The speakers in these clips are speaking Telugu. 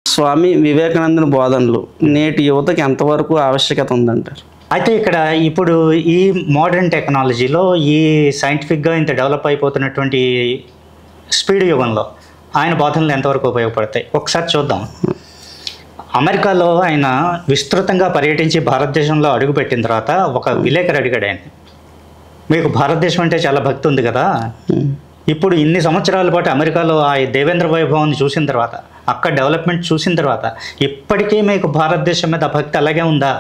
స్వామి వివేకానందుని బోధనలు నేటి యువతకి ఎంతవరకు ఆవశ్యకత ఉందంటారు? అయితే ఇక్కడ ఇప్పుడు ఈ మోడర్న్ టెక్నాలజీలో ఈ సైంటిఫిక్గా ఇంత డెవలప్ అయిపోతున్నటువంటి స్పీడ్ యుగంలో ఆయన బోధనలు ఎంతవరకు ఉపయోగపడతాయి ఒకసారి చూద్దాం. అమెరికాలో ఆయన విస్తృతంగా పర్యటించి భారతదేశంలో అడుగుపెట్టిన తర్వాత ఒక విలేకరు అడిగాడు ఆయన, మీకు భారతదేశం అంటే చాలా భక్తి ఉంది కదా, ఇప్పుడు ఇన్ని సంవత్సరాల పాటు అమెరికాలో ఆ దేవేంద్ర వైభవాన్ని చూసిన తర్వాత, అక్కడ డెవలప్మెంట్ చూసిన తర్వాత ఇప్పటికీ మీకు భారతదేశం మీద భక్తి అలాగే ఉందా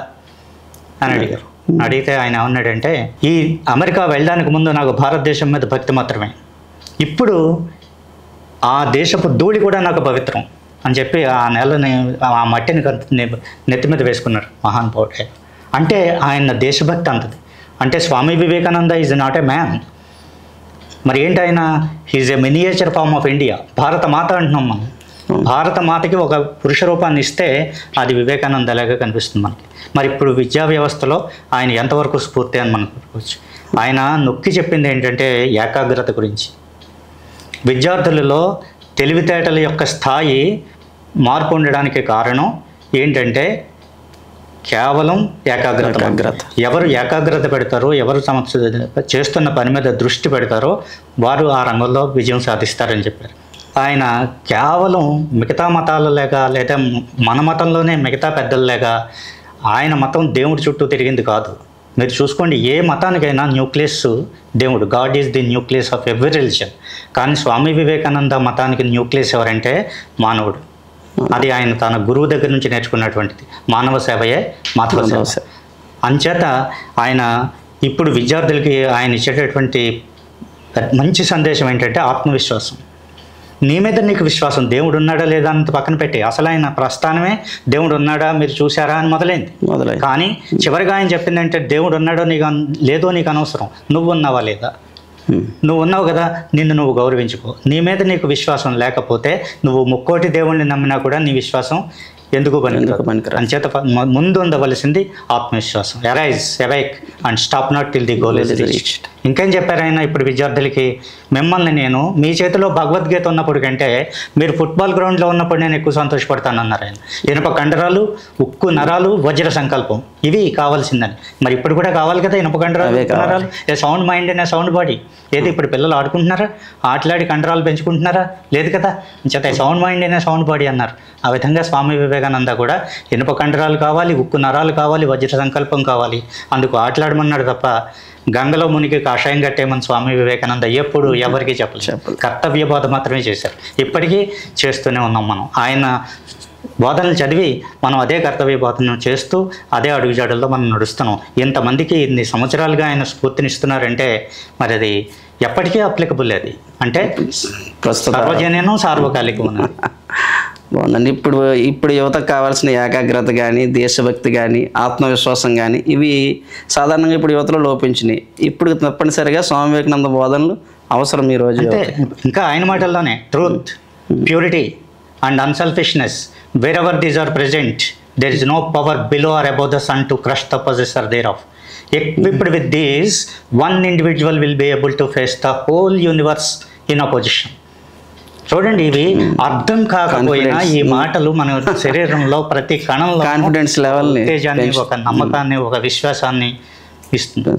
అని అడిగారు. అడిగితే ఆయన ఏమన్నాడంటే, ఈ అమెరికా వెళ్ళడానికి ముందు నాకు భారతదేశం మీద భక్తి మాత్రమే, ఇప్పుడు ఆ దేశపు ధూళి కూడా నాకు పవిత్రం అని చెప్పి ఆ నెలని ఆ మట్టిని నెత్తి మీద వేసుకున్నారు మహానుభావుడే. అంటే ఆయన దేశభక్తి అంతది. అంటే Swami Vivekananda is not a man. మరి ఏంటి ఆయన? He's a miniature form of India. భారత మాత అంటున్నాం మనం. భారత మాతకి ఒక పురుష రూపాన్ని ఇస్తే అది వివేకానందలాగా కనిపిస్తుంది మనకి. మరి ఇప్పుడు విద్యా వ్యవస్థలో ఆయన ఎంతవరకు స్ఫూర్తి అని మనం చెప్పుకోవచ్చు. ఆయన నొక్కి చెప్పింది ఏంటంటే ఏకాగ్రత గురించి. విద్యార్థులలో తెలివితేటల యొక్క స్థాయి మార్పు ఉండడానికి కారణం ఏంటంటే కేవలం ఏకాగ్రత. ఎవరు ఏకాగ్రత పెడతారో, ఎవరు తమ చేస్తున్న పని మీద దృష్టి పెడతారో వారు ఆ రంగంలో విజయం సాధిస్తారని చెప్పారు. ఆయన కేవలం మిగతా మతాల లేక లేదా మన మతంలోనే మిగతా పెద్దలు లేక ఆయన మతం దేవుడి చుట్టూ తిరిగింది కాదు. మీరు చూసుకోండి, ఏ మతానికైనా న్యూక్లియస్ దేవుడు. God is the nucleus of every religion. కానీ స్వామి వివేకానంద మతానికి న్యూక్లియస్ ఎవరంటే మానవుడు. అది ఆయన తన గురువు దగ్గర నుంచి నేర్చుకున్నటువంటిది. మానవ సేవయే మాధవ సేవ. అంచేత ఆయన ఇప్పుడు విద్యార్థులకి ఆయన ఇచ్చేటటువంటి మంచి సందేశం ఏంటంటే ఆత్మవిశ్వాసం. నీ మీద నీకు విశ్వాసం, దేవుడు ఉన్నాడా లేదా అంత పక్కన పెట్టి, అసలు ఆయన ప్రస్థానమే దేవుడు ఉన్నాడా మీరు చూసారా అని మొదలైంది. కానీ చివరిగా ఆయన చెప్పిందంటే దేవుడు ఉన్నాడో నీకు లేదో నీకు అనవసరం, నువ్వు ఉన్నావా లేదా, నువ్వు ఉన్నావు కదా, నిన్ను నువ్వు గౌరవించుకో. నీ మీద నీకు విశ్వాసం లేకపోతే నువ్వు ముక్కోటి దేవుణ్ణి నమ్మినా కూడా నీ విశ్వాసం ఎందుకు పనికిరాదు. అంచేత ముందు ఉండవలసింది ఆత్మవిశ్వాసం. Arise, awake and stop not till the goal is reached. ఇంకేం చెప్పారు ఆయన ఇప్పుడు విద్యార్థులకి? మిమ్మల్ని నేను మీ చేతిలో భగవద్గీత ఉన్నప్పుడు కంటే మీరు ఫుట్బాల్ గ్రౌండ్లో ఉన్నప్పుడు నేను ఎక్కువ సంతోషపడతాను అన్నారు ఆయన. ఇనుప కండరాలు, ఉక్కు నరాలు, వజ్ర సంకల్పం, ఇవి కావాల్సిందని. మరి ఇప్పుడు కూడా కావాలి కదా ఇనుప కండరాలు, ఉక్కు నరాలు, a sound mind and a sound body. ఏది ఇప్పుడు పిల్లలు ఆడుకుంటున్నారా? ఆటలాడి కండరాలు పెంచుకుంటున్నారా? లేదు కదా. చేత సౌండ్ మైండ్ అనే సౌండ్ బాడీ అన్నారు. ఆ విధంగా స్వామి వివేకానంద కూడా ఇనుప కండరాలు కావాలి, ఉక్కు నరాలు కావాలి, వజ్ర సంకల్పం కావాలి. అందుకు ఆటలాడమన్నాడు తప్ప గంగలో మునికి కాషాయం కట్టేమని స్వామి వివేకానంద ఎప్పుడు ఎవరికి చెప్పలేదు. కర్తవ్య బోధ మాత్రమే చేశారు. ఇప్పటికీ చేస్తూనే ఉన్నాం మనం. ఆయన బోధనలు చదివి మనం అదే కర్తవ్య బోధన చేస్తూ అదే అడుగుజాడల్లో మనం నడుస్తున్నాం. ఇంతమందికి ఇన్ని సంవత్సరాలుగా ఆయన స్ఫూర్తినిస్తున్నారంటే మరి అది ఎప్పటికీ అప్లికబుల్. అది అంటే సర్వజనీనం, సార్వకాలికం ఉన్నది. బాగుందండి. ఇప్పుడు యువతకు కావాల్సిన ఏకాగ్రత కానీ, దేశభక్తి కానీ, ఆత్మవిశ్వాసం కానీ ఇవి సాధారణంగా ఇప్పుడు యువతలో లోపించినాయి. ఇప్పుడు తప్పనిసరిగా స్వామి వివేకానంద బోధనలు అవసరం ఈ రోజు. ఇంకా ఆయన మాటల్లోనే truth, purity and unselfishness, wherever these are present there is no power below or above the sun to crush the possessor thereof. Equipped with these, one individual will be able to face the whole universe in opposition. చూడండి, ఇవి అర్థం కాకపోయినా ఈ మాటలు మన శరీరంలో ప్రతి కణంలో కాన్ఫిడెన్స్ లెవెల్, ఉత్తేజాన్ని, ఒక నమ్మకాన్ని, ఒక విశ్వాసాన్ని ఇస్తుంది.